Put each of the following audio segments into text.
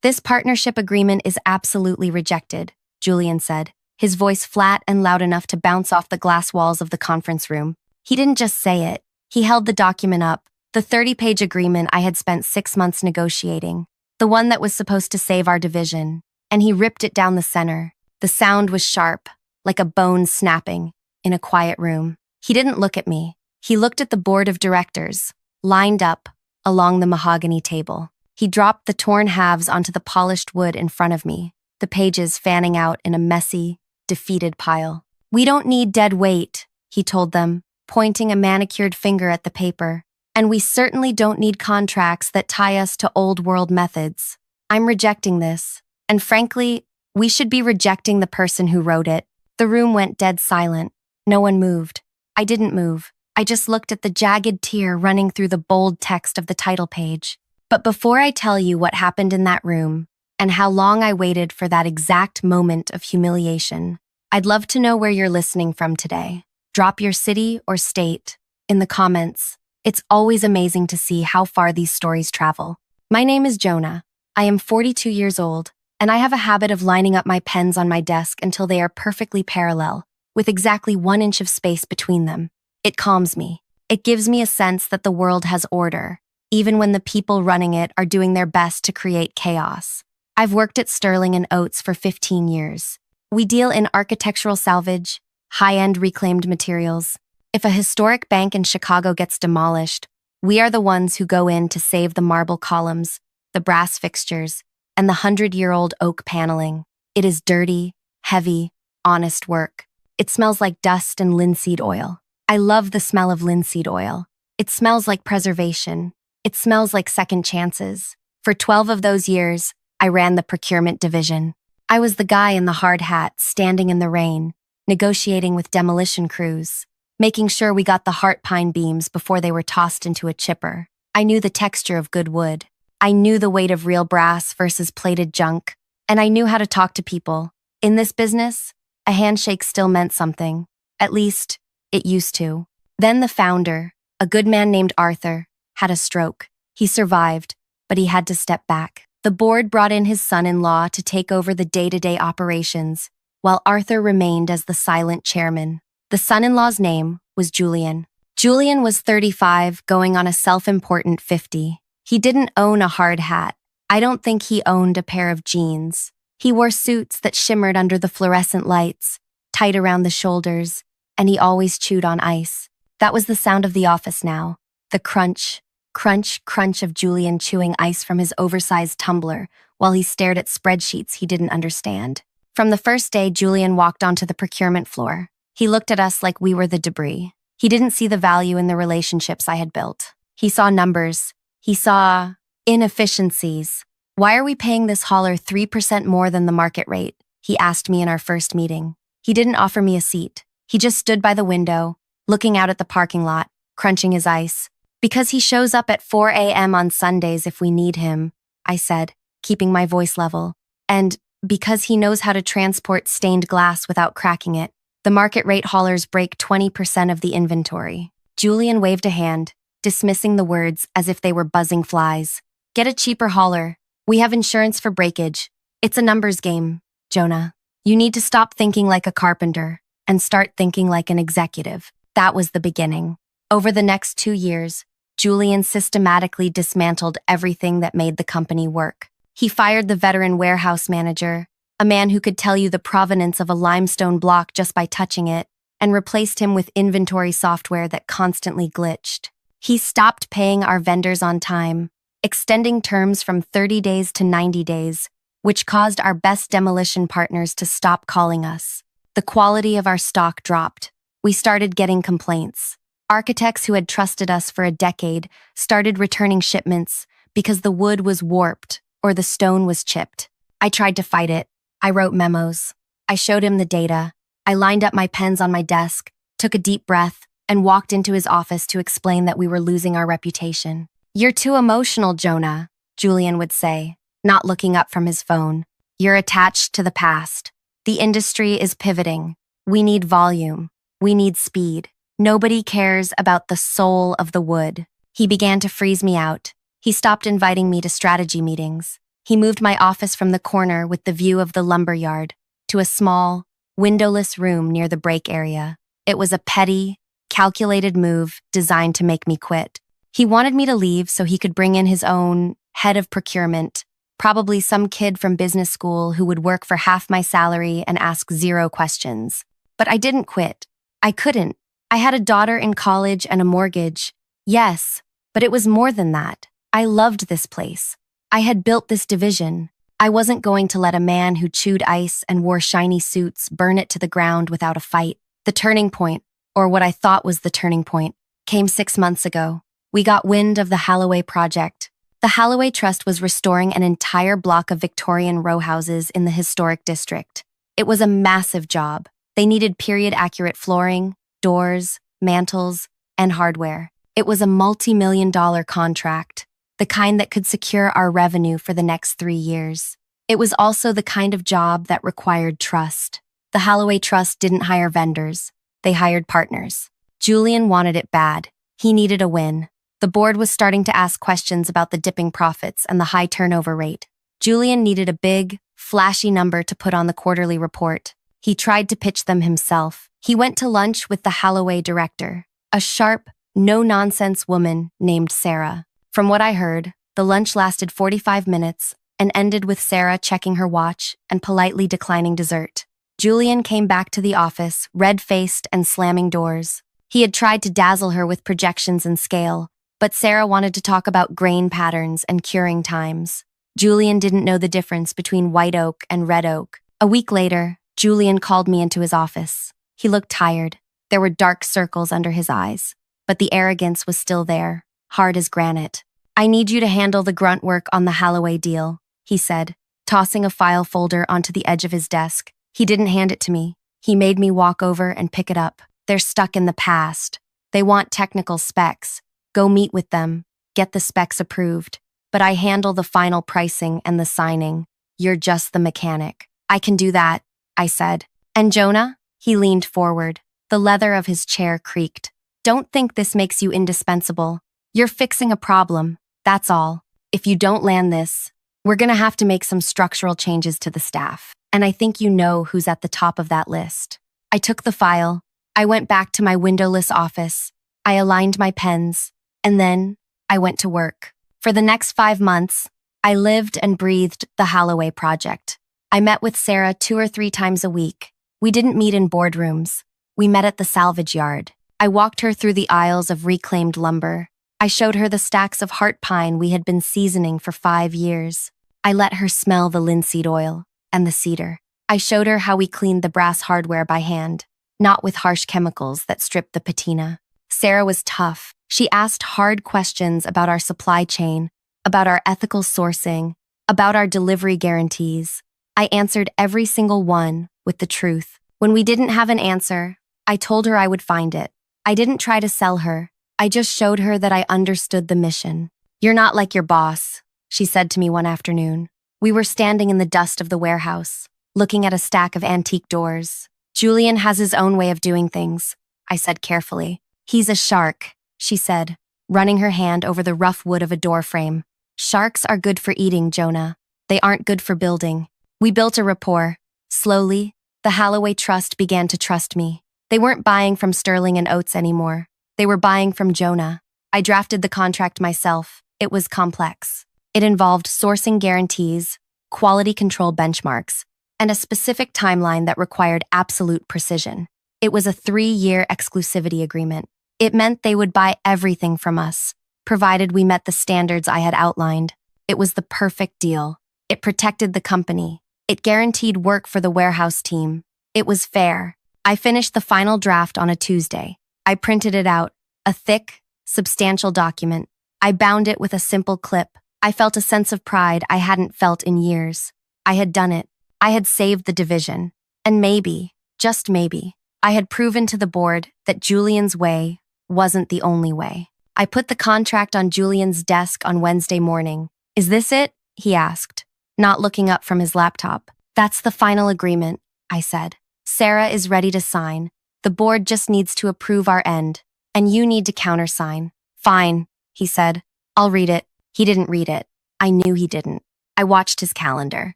This partnership agreement is absolutely rejected, Julian said, his voice flat and loud enough to bounce off the glass walls of the conference room. He didn't just say it. He held the document up, the 30-page agreement I had spent 6 months negotiating, the one that was supposed to save our division, and he ripped it down the center. The sound was sharp, like a bone snapping, in a quiet room. He didn't look at me. He looked at the board of directors, lined up along the mahogany table. He dropped the torn halves onto the polished wood in front of me, the pages fanning out in a messy, defeated pile. "We don't need dead weight," he told them, pointing a manicured finger at the paper. "And we certainly don't need contracts that tie us to old-world methods. I'm rejecting this. And frankly, we should be rejecting the person who wrote it." The room went dead silent. No one moved. I didn't move. I just looked at the jagged tear running through the bold text of the title page. But before I tell you what happened in that room, and how long I waited for that exact moment of humiliation, I'd love to know where you're listening from today. Drop your city or state in the comments. It's always amazing to see how far these stories travel. My name is Jonah. I am 42 years old, and I have a habit of lining up my pens on my desk until they are perfectly parallel, with exactly 1 inch of space between them. It calms me. It gives me a sense that the world has order, even when the people running it are doing their best to create chaos. I've worked at Sterling & Oates for 15 years. We deal in architectural salvage, high-end reclaimed materials. If a historic bank in Chicago gets demolished, we are the ones who go in to save the marble columns, the brass fixtures, and the 100-year-old oak paneling. It is dirty, heavy, honest work. It smells like dust and linseed oil. I love the smell of linseed oil. It smells like preservation. It smells like second chances. For 12 of those years, I ran the procurement division. I was the guy in the hard hat, standing in the rain, negotiating with demolition crews, making sure we got the heart pine beams before they were tossed into a chipper. I knew the texture of good wood. I knew the weight of real brass versus plated junk, and I knew how to talk to people. In this business, a handshake still meant something. At least, it used to. Then the founder, a good man named Arthur, had a stroke. He survived, but he had to step back. The board brought in his son-in-law to take over the day-to-day operations, while Arthur remained as the silent chairman. The son-in-law's name was Julian. Julian was 35, going on a self-important 50. He didn't own a hard hat. I don't think he owned a pair of jeans. He wore suits that shimmered under the fluorescent lights, tight around the shoulders, and he always chewed on ice. That was the sound of the office now. The crunch, crunch, crunch of Julian chewing ice from his oversized tumbler while he stared at spreadsheets he didn't understand. From the first day Julian walked onto the procurement floor, he looked at us like we were the debris. He didn't see the value in the relationships I had built. He saw numbers. He saw inefficiencies. "Why are we paying this hauler 3% more than the market rate?" he asked me in our first meeting. He didn't offer me a seat. He just stood by the window, looking out at the parking lot, crunching his ice. "Because he shows up at 4 a.m. on Sundays if we need him," I said, keeping my voice level. "And because he knows how to transport stained glass without cracking it. The market rate haulers break 20% of the inventory." Julian waved a hand, dismissing the words as if they were buzzing flies. "Get a cheaper hauler. We have insurance for breakage. It's a numbers game, Jonah. You need to stop thinking like a carpenter and start thinking like an executive." That was the beginning. Over the next 2 years, Julian systematically dismantled everything that made the company work. He fired the veteran warehouse manager, a man who could tell you the provenance of a limestone block just by touching it, and replaced him with inventory software that constantly glitched. He stopped paying our vendors on time, extending terms from 30 days to 90 days, which caused our best demolition partners to stop calling us. The quality of our stock dropped. We started getting complaints. Architects who had trusted us for a decade started returning shipments because the wood was warped or the stone was chipped. I tried to fight it. I wrote memos. I showed him the data. I lined up my pens on my desk, took a deep breath, and walked into his office to explain that we were losing our reputation. "You're too emotional, Jonah," Julian would say, not looking up from his phone. "You're attached to the past. The industry is pivoting. We need volume. We need speed. Nobody cares about the soul of the wood." He began to freeze me out. He stopped inviting me to strategy meetings. He moved my office from the corner with the view of the lumber yard to a small, windowless room near the break area. It was a petty, calculated move designed to make me quit. He wanted me to leave so he could bring in his own head of procurement, probably some kid from business school who would work for half my salary and ask zero questions. But I didn't quit. I couldn't. I had a daughter in college and a mortgage. Yes, but it was more than that. I loved this place. I had built this division. I wasn't going to let a man who chewed ice and wore shiny suits burn it to the ground without a fight. The turning point, or what I thought was the turning point, came 6 months ago. We got wind of the Holloway project. The Holloway Trust was restoring an entire block of Victorian row houses in the historic district. It was a massive job. They needed period-accurate flooring, doors, mantels, and hardware. It was a multi-million-dollar contract, the kind that could secure our revenue for the next 3 years. It was also the kind of job that required trust. The Holloway Trust didn't hire vendors. They hired partners. Julian wanted it bad. He needed a win. The board was starting to ask questions about the dipping profits and the high turnover rate. Julian needed a big, flashy number to put on the quarterly report. He tried to pitch them himself. He went to lunch with the Holloway director, a sharp, no-nonsense woman named Sarah. From what I heard, the lunch lasted 45 minutes and ended with Sarah checking her watch and politely declining dessert. Julian came back to the office, red-faced and slamming doors. He had tried to dazzle her with projections and scale, but Sarah wanted to talk about grain patterns and curing times. Julian didn't know the difference between white oak and red oak. A week later, Julian called me into his office. He looked tired. There were dark circles under his eyes, but the arrogance was still there, hard as granite. "I need you to handle the grunt work on the Holloway deal," he said, tossing a file folder onto the edge of his desk. He didn't hand it to me. He made me walk over and pick it up. "They're stuck in the past. They want technical specs. Go meet with them. Get the specs approved. But I handle the final pricing and the signing. You're just the mechanic." "I can do that," I said. "And Jonah?" He leaned forward. The leather of his chair creaked. "Don't think this makes you indispensable. You're fixing a problem. That's all. If you don't land this, we're gonna have to make some structural changes to the staff. And I think you know who's at the top of that list." I took the file. I went back to my windowless office. I aligned my pens. And then I went to work. For the next 5 months, I lived and breathed the Holloway project. I met with Sarah 2 or 3 times a week. We didn't meet in boardrooms. We met at the salvage yard. I walked her through the aisles of reclaimed lumber. I showed her the stacks of heart pine we had been seasoning for 5 years. I let her smell the linseed oil and the cedar. I showed her how we cleaned the brass hardware by hand, not with harsh chemicals that stripped the patina. Sarah was tough. She asked hard questions about our supply chain, about our ethical sourcing, about our delivery guarantees. I answered every single one with the truth. When we didn't have an answer, I told her I would find it. I didn't try to sell her. I just showed her that I understood the mission. "You're not like your boss," she said to me one afternoon. We were standing in the dust of the warehouse, looking at a stack of antique doors. "Julian has his own way of doing things," I said carefully. "He's a shark," she said, running her hand over the rough wood of a door frame. "Sharks are good for eating, Jonah. They aren't good for building." We built a rapport. Slowly, the Holloway Trust began to trust me. They weren't buying from Sterling and Oates anymore. They were buying from Jonah. I drafted the contract myself. It was complex. It involved sourcing guarantees, quality control benchmarks, and a specific timeline that required absolute precision. It was a 3-year exclusivity agreement. It meant they would buy everything from us, provided we met the standards I had outlined. It was the perfect deal. It protected the company. It guaranteed work for the warehouse team. It was fair. I finished the final draft on a Tuesday. I printed it out, a thick, substantial document. I bound it with a simple clip. I felt a sense of pride I hadn't felt in years. I had done it. I had saved the division. And maybe, just maybe, I had proven to the board that Julian's way wasn't the only way. I put the contract on Julian's desk on Wednesday morning. "Is this it?" he asked, not looking up from his laptop. "That's the final agreement," I said. "Sarah is ready to sign. The board just needs to approve our end, and you need to countersign." "Fine," he said. "I'll read it." He didn't read it. I knew he didn't. I watched his calendar.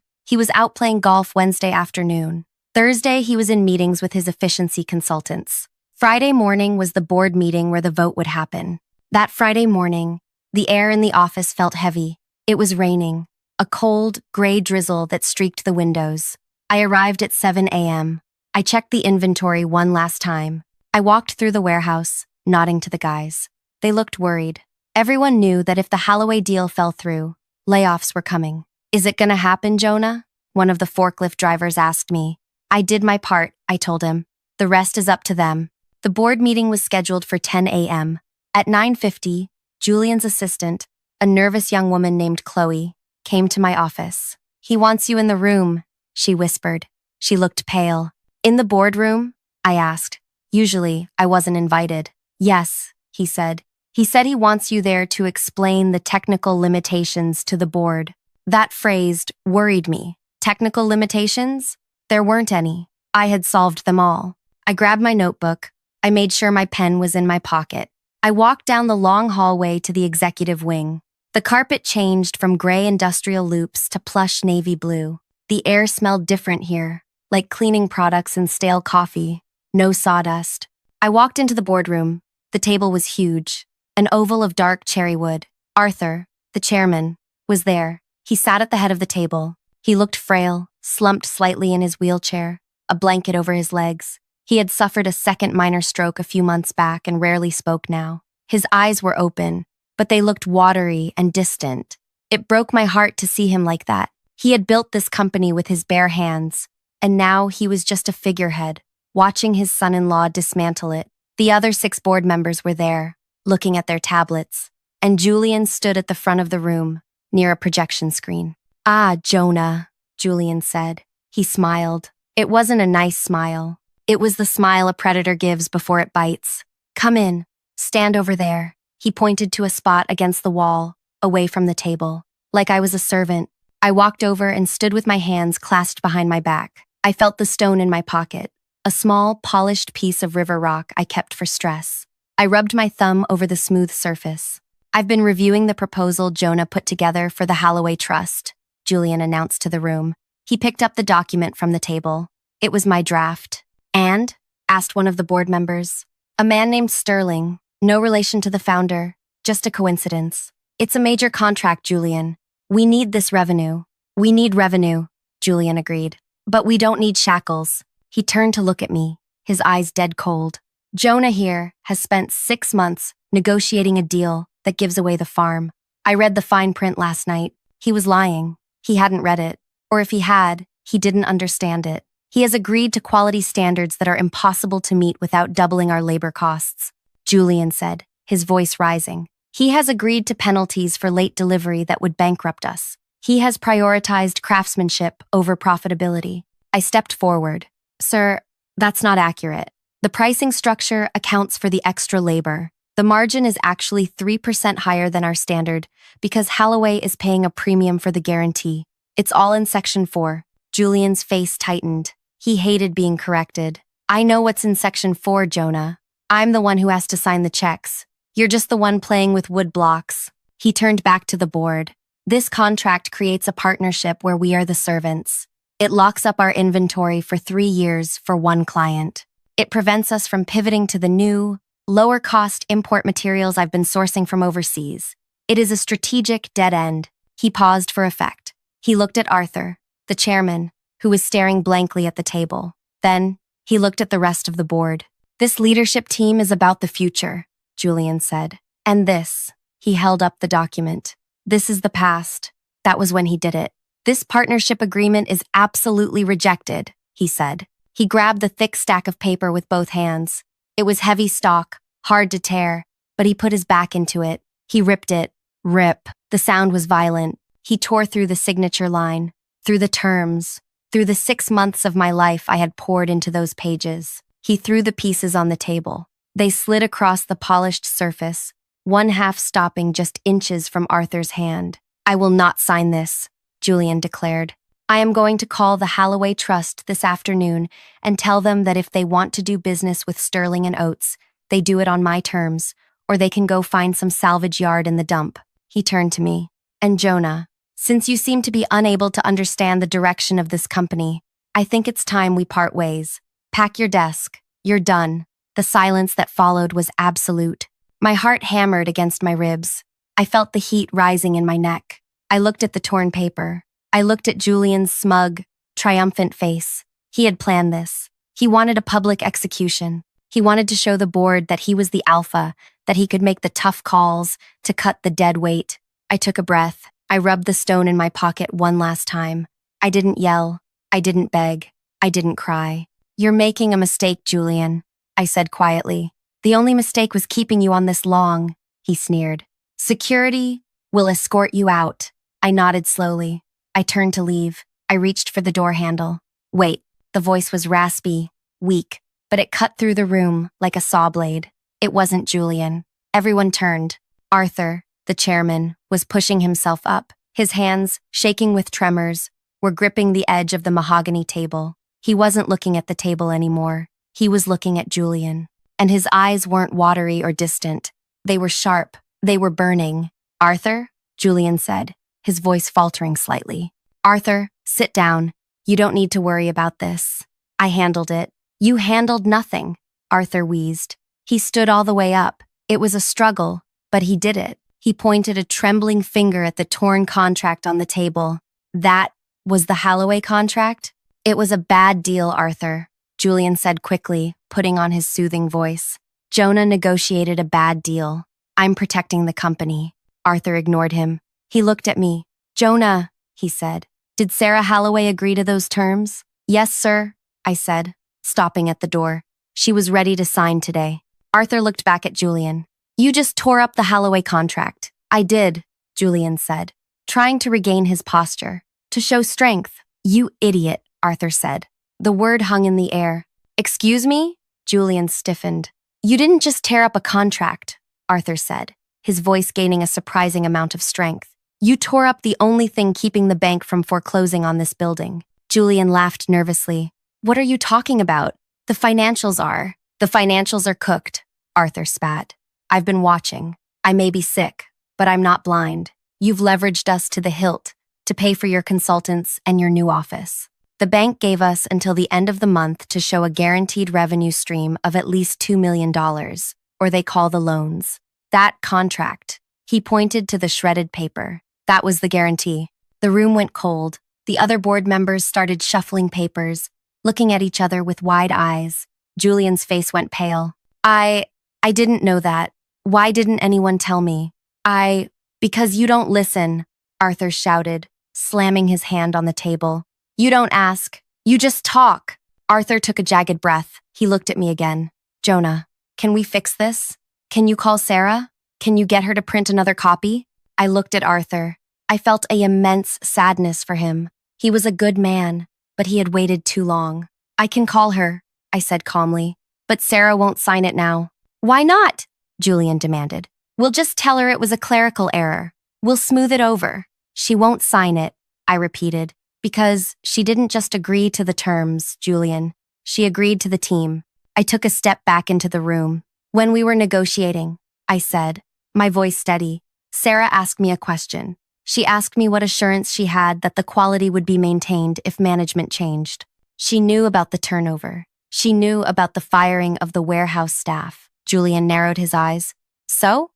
He was out playing golf Wednesday afternoon. Thursday, he was in meetings with his efficiency consultants. Friday morning was the board meeting where the vote would happen. That Friday morning, the air in the office felt heavy. It was raining, a cold, gray drizzle that streaked the windows. I arrived at 7 a.m. I checked the inventory one last time. I walked through the warehouse, nodding to the guys. They looked worried. Everyone knew that if the Holloway deal fell through, layoffs were coming. "Is it gonna happen, Jonah?" one of the forklift drivers asked me. "I did my part," I told him. "The rest is up to them." The board meeting was scheduled for 10 a.m. At 9:50, Julian's assistant, a nervous young woman named Chloe, came to my office. "He wants you in the room," she whispered. She looked pale. "In the boardroom?" I asked. Usually, I wasn't invited. "Yes," he said. "He said he wants you there to explain the technical limitations to the board." That phrase worried me. Technical limitations? There weren't any. I had solved them all. I grabbed my notebook. I made sure my pen was in my pocket. I walked down the long hallway to the executive wing. The carpet changed from gray industrial loops to plush navy blue. The air smelled different here, like cleaning products and stale coffee. No sawdust. I walked into the boardroom. The table was huge, an oval of dark cherry wood. Arthur, the chairman, was there. He sat at the head of the table. He looked frail, slumped slightly in his wheelchair, a blanket over his legs. He had suffered a second minor stroke a few months back and rarely spoke now. His eyes were open, but they looked watery and distant. It broke my heart to see him like that. He had built this company with his bare hands, and now he was just a figurehead, watching his son-in-law dismantle it. The other 6 board members were there, looking at their tablets, and Julian stood at the front of the room, near a projection screen. "Ah, Jonah," Julian said. He smiled. It wasn't a nice smile. It was the smile a predator gives before it bites. "Come in. Stand over there." He pointed to a spot against the wall, away from the table. Like I was a servant, I walked over and stood with my hands clasped behind my back. I felt the stone in my pocket, a small, polished piece of river rock I kept for stress. I rubbed my thumb over the smooth surface. "I've been reviewing the proposal Jonah put together for the Holloway Trust," Julian announced to the room. He picked up the document from the table. It was my draft. "And?" asked one of the board members. "A man named Sterling, no relation to the founder, just a coincidence. It's a major contract, Julian. We need this revenue." "We need revenue," Julian agreed. "But we don't need shackles." He turned to look at me, his eyes dead cold. "Jonah here has spent 6 months negotiating a deal that gives away the farm. I read the fine print last night. He was lying. He hadn't read it. Or if he had, he didn't understand it. He has agreed to quality standards that are impossible to meet without doubling our labor costs," Julian said, his voice rising. "He has agreed to penalties for late delivery that would bankrupt us. He has prioritized craftsmanship over profitability." I stepped forward. "Sir, that's not accurate. The pricing structure accounts for the extra labor. The margin is actually 3% higher than our standard because Holloway is paying a premium for the guarantee. It's all in Section 4. Julian's face tightened. He hated being corrected. "I know what's in Section 4, Jonah. I'm the one who has to sign the checks. You're just the one playing with wood blocks." He turned back to the board. "This contract creates a partnership where we are the servants. It locks up our inventory for 3 years for one client. It prevents us from pivoting to the new, lower-cost import materials I've been sourcing from overseas. It is a strategic dead end." He paused for effect. He looked at Arthur, the chairman, who was staring blankly at the table. Then, he looked at the rest of the board. "This leadership team is about the future," Julian said. "And this," he held up the document. "This is the past. That was when he did it. This partnership agreement is absolutely rejected," he said. He grabbed the thick stack of paper with both hands. It was heavy stock, hard to tear, but he put his back into it. He ripped it. Rip. The sound was violent. He tore through the signature line, through the terms, through the 6 months of my life I had poured into those pages. He threw the pieces on the table. They slid across the polished surface, one half stopping just inches from Arthur's hand. "I will not sign this," Julian declared. "I am going to call the Holloway Trust this afternoon and tell them that if they want to do business with Sterling and Oates, they do it on my terms, or they can go find some salvage yard in the dump." He turned to me. "And Jonah, Since you seem to be unable to understand the direction of this company, I think it's time we part ways. Pack your desk. You're done." The silence that followed was absolute. My heart hammered against my ribs. I felt the heat rising in my neck. I looked at the torn paper. I looked at Julian's smug, triumphant face. He had planned this. He wanted a public execution. He wanted to show the board that he was the alpha, that he could make the tough calls to cut the dead weight. I took a breath. I rubbed the stone in my pocket one last time. I didn't yell. I didn't beg. I didn't cry. "You're making a mistake, Julian," I said quietly. "The only mistake was keeping you on this long," he sneered. "Security will escort you out." I nodded slowly. I turned to leave. I reached for the door handle. "Wait." The voice was raspy, weak, but it cut through the room like a saw blade. It wasn't Julian. Everyone turned. Arthur, the chairman, was pushing himself up. His hands, shaking with tremors, were gripping the edge of the mahogany table. He wasn't looking at the table anymore. He was looking at Julian. And his eyes weren't watery or distant. They were sharp. They were burning. "Arthur?" Julian said, his voice faltering slightly. "Arthur, sit down. You don't need to worry about this. I handled it." "You handled nothing," Arthur wheezed. He stood all the way up. It was a struggle, but he did it. He pointed a trembling finger at the torn contract on the table. "That was the Holloway contract?" "It was a bad deal, Arthur," Julian said quickly, putting on his soothing voice. "Jonah negotiated a bad deal. I'm protecting the company." Arthur ignored him. He looked at me. "Jonah," he said, "did Sarah Holloway agree to those terms?" "Yes, sir," I said, stopping at the door. "She was ready to sign today." Arthur looked back at Julian. "You just tore up the Holloway contract." "I did," Julian said, trying to regain his posture. "To show strength." "You idiot," Arthur said. The word hung in the air. "Excuse me?" Julian stiffened. "You didn't just tear up a contract," Arthur said, his voice gaining a surprising amount of strength. "You tore up the only thing keeping the bank from foreclosing on this building." Julian laughed nervously. "What are you talking about? The financials are." "The financials are cooked," Arthur spat. "I've been watching. I may be sick, but I'm not blind. You've leveraged us to the hilt to pay for your consultants and your new office. The bank gave us until the end of the month to show a guaranteed revenue stream of at least $2 million, or they call the loans. That contract." He pointed to the shredded paper. "That was the guarantee." The room went cold. The other board members started shuffling papers, looking at each other with wide eyes. Julian's face went pale. I didn't know that. Why didn't anyone tell me?" Because you don't listen," Arthur shouted, slamming his hand on the table. "You don't ask. You just talk." Arthur took a jagged breath. He looked at me again. "Jonah, can we fix this? Can you call Sarah? Can you get her to print another copy?" I looked at Arthur. I felt an immense sadness for him. He was a good man, but he had waited too long. "I can call her," I said calmly, "but Sarah won't sign it now." "Why not?" Julian demanded. "We'll just tell her it was a clerical error. We'll smooth it over." "She won't sign it," I repeated, "because she didn't just agree to the terms, Julian. She agreed to the team." I took a step back into the room. "When we were negotiating," I said, my voice steady, "Sarah asked me a question. She asked me what assurance she had that the quality would be maintained if management changed. She knew about the turnover. She knew about the firing of the warehouse staff." Julian narrowed his eyes. So,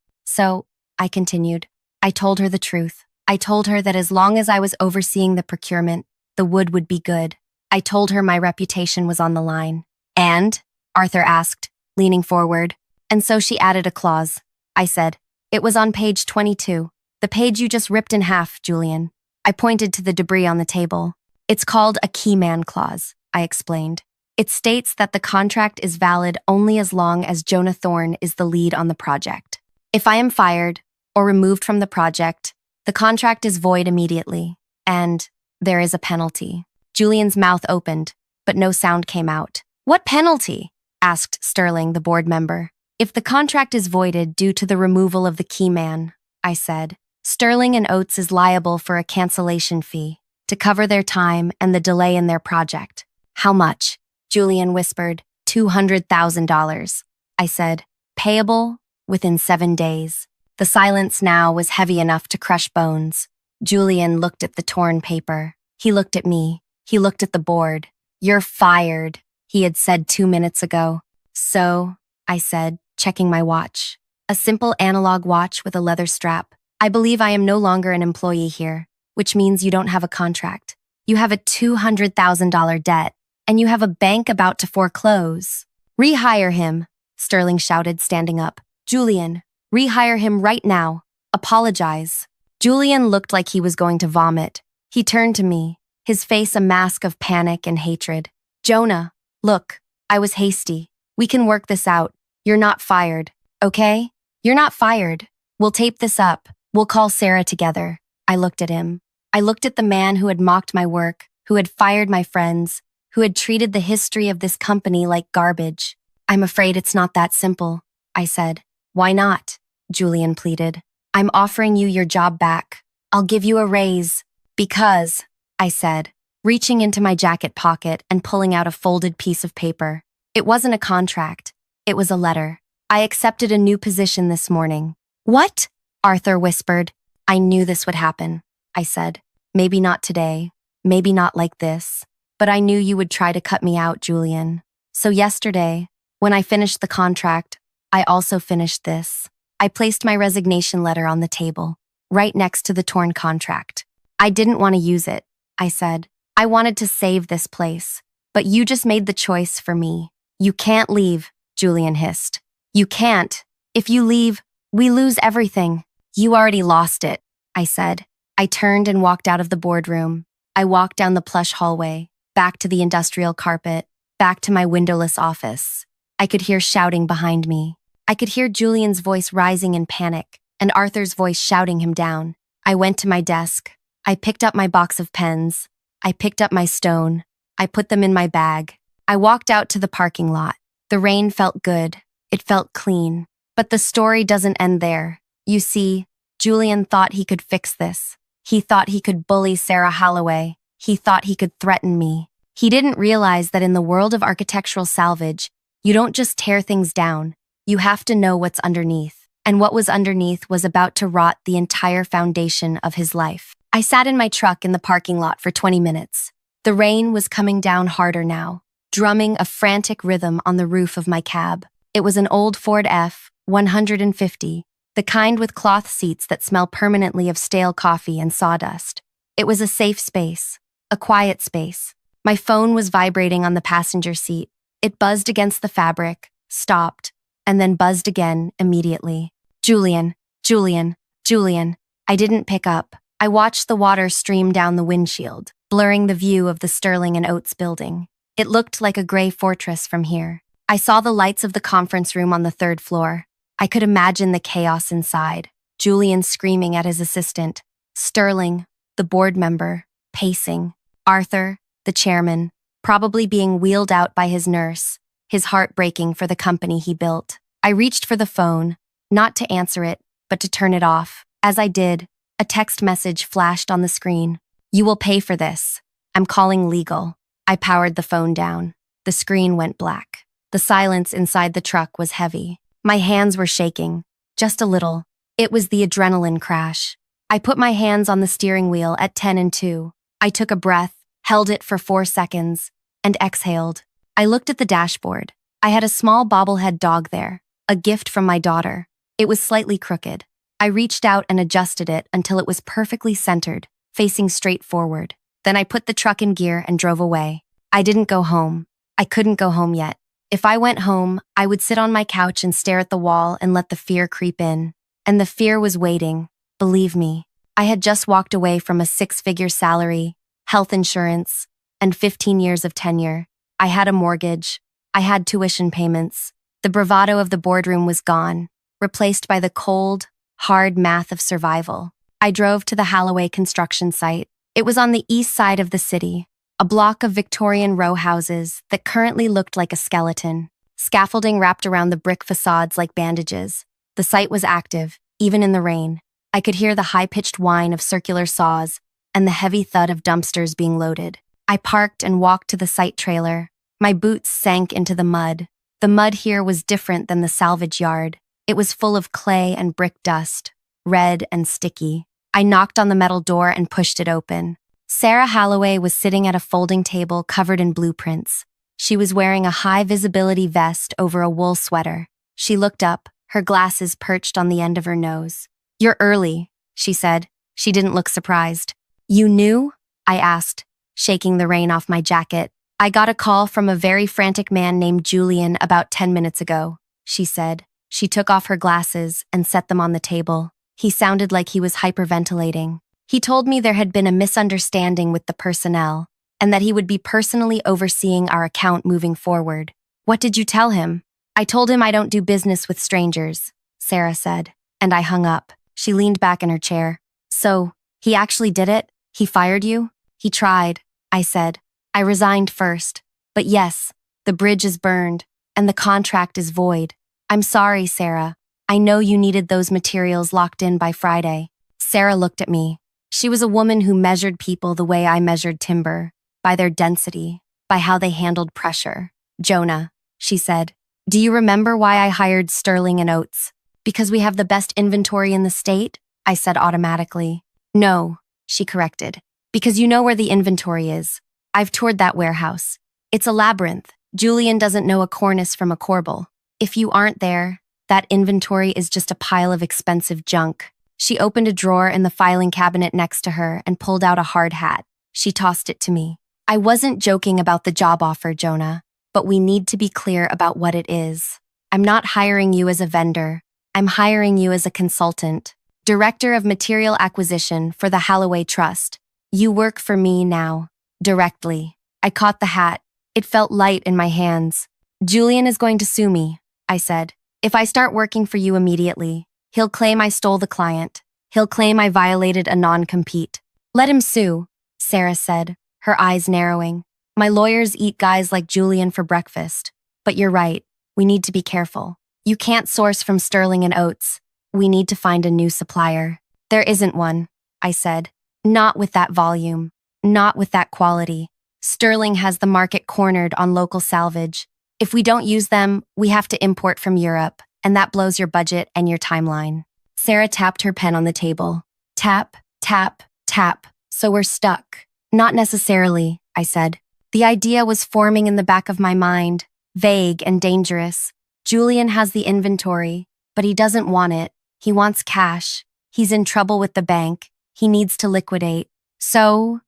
I continued. "I told her the truth. I told her that as long as I was overseeing the procurement, the wood would be good. I told her my reputation was on the line." "And?" Arthur asked, leaning forward. "And so she added a clause," I said. "It was on page 22. The page you just ripped in half, Julian." I pointed to the debris on the table. "It's called a key man clause," I explained. "It states that the contract is valid only as long as Jonah Thorne is the lead on the project. If I am fired or removed from the project, the contract is void immediately, and there is a penalty." Julian's mouth opened, but no sound came out. "What penalty?" asked Sterling, the board member. "If the contract is voided due to the removal of the key man," I said, "Sterling and Oates is liable for a cancellation fee to cover their time and the delay in their project." "How much?" Julian whispered. $200,000. I said, "Payable within 7 days." The silence now was heavy enough to crush bones. Julian looked at the torn paper. He looked at me. He looked at the board. "You're fired," he had said 2 minutes ago. "So," I said, checking my watch. A simple analog watch with a leather strap. "I believe I am no longer an employee here, which means you don't have a contract. You have a $200,000 debt, and you have a bank about to foreclose." "Rehire him," Sterling shouted, standing up. "Julian, rehire him right now. Apologize." Julian looked like he was going to vomit. He turned to me, his face a mask of panic and hatred. "Jonah, look, I was hasty. We can work this out. You're not fired, okay? You're not fired. We'll tape this up. We'll call Sarah together." I looked at him. I looked at the man who had mocked my work, who had fired my friends, who had treated the history of this company like garbage. "I'm afraid it's not that simple," I said. "Why not?" Julian pleaded. "I'm offering you your job back. I'll give you a raise." "Because," I said, reaching into my jacket pocket and pulling out a folded piece of paper. It wasn't a contract. It was a letter. "I accepted a new position this morning." "What?" Arthur whispered. "I knew this would happen," I said. "Maybe not today. Maybe not like this. But I knew you would try to cut me out, Julian. So yesterday, when I finished the contract, I also finished this." I placed my resignation letter on the table, right next to the torn contract. "I didn't want to use it," I said. "I wanted to save this place. But you just made the choice for me." "You can't leave," Julian hissed. "You can't. If you leave, we lose everything." "You already lost it," I said. I turned and walked out of the boardroom. I walked down the plush hallway, back to the industrial carpet, back to my windowless office. I could hear shouting behind me. I could hear Julian's voice rising in panic, and Arthur's voice shouting him down. I went to my desk. I picked up my box of pens. I picked up my stone. I put them in my bag. I walked out to the parking lot. The rain felt good. It felt clean. But the story doesn't end there. You see, Julian thought he could fix this. He thought he could bully Sarah Holloway. He thought he could threaten me. He didn't realize that in the world of architectural salvage, you don't just tear things down. You have to know what's underneath. And what was underneath was about to rot the entire foundation of his life. I sat in my truck in the parking lot for 20 minutes. The rain was coming down harder now, drumming a frantic rhythm on the roof of my cab. It was an old Ford F-150, the kind with cloth seats that smell permanently of stale coffee and sawdust. It was a safe space, a quiet space. My phone was vibrating on the passenger seat. It buzzed against the fabric, stopped, and then buzzed again immediately. "Julian, Julian, Julian." I didn't pick up. I watched the water stream down the windshield, blurring the view of the Sterling and Oates building. It looked like a gray fortress from here. I saw the lights of the conference room on the 3rd floor. I could imagine the chaos inside. Julian screaming at his assistant. Sterling, the board member, pacing. Arthur, the chairman, probably being wheeled out by his nurse, his heart breaking for the company he built. I reached for the phone, not to answer it, but to turn it off. As I did, a text message flashed on the screen. "You will pay for this. I'm calling legal." I powered the phone down. The screen went black. The silence inside the truck was heavy. My hands were shaking, just a little. It was the adrenaline crash. I put my hands on the steering wheel at 10 and 2. I took a breath, held it for 4 seconds, and exhaled. I looked at the dashboard. I had a small bobblehead dog there, a gift from my daughter. It was slightly crooked. I reached out and adjusted it until it was perfectly centered, facing straight forward. Then I put the truck in gear and drove away. I didn't go home. I couldn't go home yet. If I went home, I would sit on my couch and stare at the wall and let the fear creep in. And the fear was waiting, believe me. I had just walked away from a 6-figure salary, health insurance, and 15 years of tenure. I had a mortgage. I had tuition payments. The bravado of the boardroom was gone, replaced by the cold, hard math of survival. I drove to the Holloway construction site. It was on the east side of the city, a block of Victorian row houses that currently looked like a skeleton. Scaffolding wrapped around the brick facades like bandages. The site was active, even in the rain. I could hear the high-pitched whine of circular saws and the heavy thud of dumpsters being loaded. I parked and walked to the site trailer. My boots sank into the mud. The mud here was different than the salvage yard. It was full of clay and brick dust, red and sticky. I knocked on the metal door and pushed it open. Sarah Holloway was sitting at a folding table covered in blueprints. She was wearing a high-visibility vest over a wool sweater. She looked up, her glasses perched on the end of her nose. "You're early," she said. She didn't look surprised. "You knew?" I asked, shaking the rain off my jacket. "I got a call from a very frantic man named Julian about 10 minutes ago," she said. She took off her glasses and set them on the table. He sounded like he was hyperventilating. He told me there had been a misunderstanding with the personnel and that he would be personally overseeing our account moving forward. "What did you tell him?" "I told him I don't do business with strangers," Sarah said, and I hung up. She leaned back in her chair. "So, he actually did it? He fired you?" "He tried," I said. "I resigned first. But yes, the bridge is burned, and the contract is void. I'm sorry, Sarah. I know you needed those materials locked in by Friday." Sarah looked at me. She was a woman who measured people the way I measured timber, by their density, by how they handled pressure. "Jonah," she said, "do you remember why I hired Sterling and Oates? Because we have the best inventory in the state?" I said automatically. "No," she corrected. "Because you know where the inventory is. I've toured that warehouse. It's a labyrinth. Julian doesn't know a cornice from a corbel. If you aren't there, that inventory is just a pile of expensive junk." She opened a drawer in the filing cabinet next to her and pulled out a hard hat. She tossed it to me. "I wasn't joking about the job offer, Jonah, but we need to be clear about what it is. I'm not hiring you as a vendor. I'm hiring you as a consultant, Director of Material Acquisition for the Holloway Trust. You work for me now, directly." I caught the hat. It felt light in my hands. "Julian is going to sue me," I said. "If I start working for you immediately, he'll claim I stole the client. He'll claim I violated a non-compete." "Let him sue," Sarah said, her eyes narrowing. "My lawyers eat guys like Julian for breakfast. But you're right, we need to be careful. You can't source from Sterling and Oates. We need to find a new supplier." "There isn't one," I said. "Not with that volume. Not with that quality. Sterling has the market cornered on local salvage. If we don't use them, we have to import from Europe, and that blows your budget and your timeline." Sarah tapped her pen on the table. Tap, tap, tap. "So we're stuck." "Not necessarily," I said. The idea was forming in the back of my mind, vague and dangerous. Julian has the inventory, but he doesn't want it. He wants cash. He's in trouble with the bank. He needs to liquidate. So,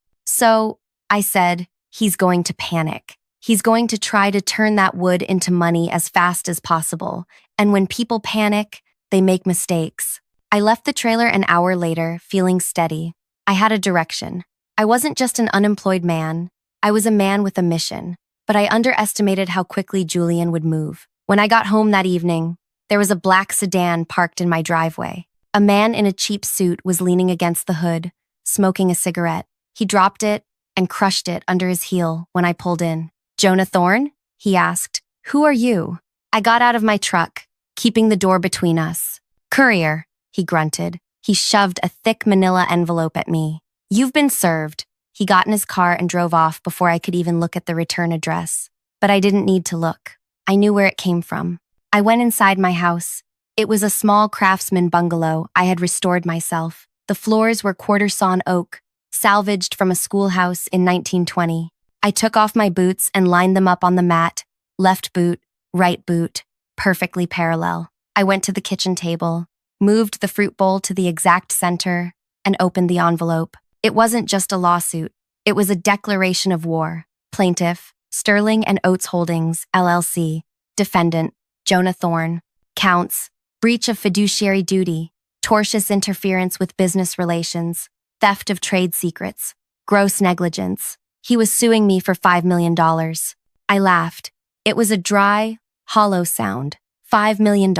I said, he's going to panic. He's going to try to turn that wood into money as fast as possible. And when people panic, they make mistakes. I left the trailer an hour later, feeling steady. I had a direction. I wasn't just an unemployed man. I was a man with a mission. But I underestimated how quickly Julian would move. When I got home that evening, there was a black sedan parked in my driveway. A man in a cheap suit was leaning against the hood, smoking a cigarette. He dropped it and crushed it under his heel when I pulled in. "Jonah Thorne?" he asked. "Who are you?" I got out of my truck, keeping the door between us. "Courier," he grunted. He shoved a thick manila envelope at me. "You've been served." He got in his car and drove off before I could even look at the return address. But I didn't need to look. I knew where it came from. I went inside my house. It was a small craftsman bungalow I had restored myself. The floors were quarter-sawn oak, salvaged from a schoolhouse in 1920. I took off my boots and lined them up on the mat, left boot, right boot, perfectly parallel. I went to the kitchen table, moved the fruit bowl to the exact center, and opened the envelope. It wasn't just a lawsuit. It was a declaration of war. Plaintiff, Sterling and Oates Holdings, LLC. Defendant, Jonah Thorne. Counts, breach of fiduciary duty, tortious interference with business relations, theft of trade secrets, gross negligence. He was suing me for $5 million. I laughed. It was a dry, hollow sound. $5 million.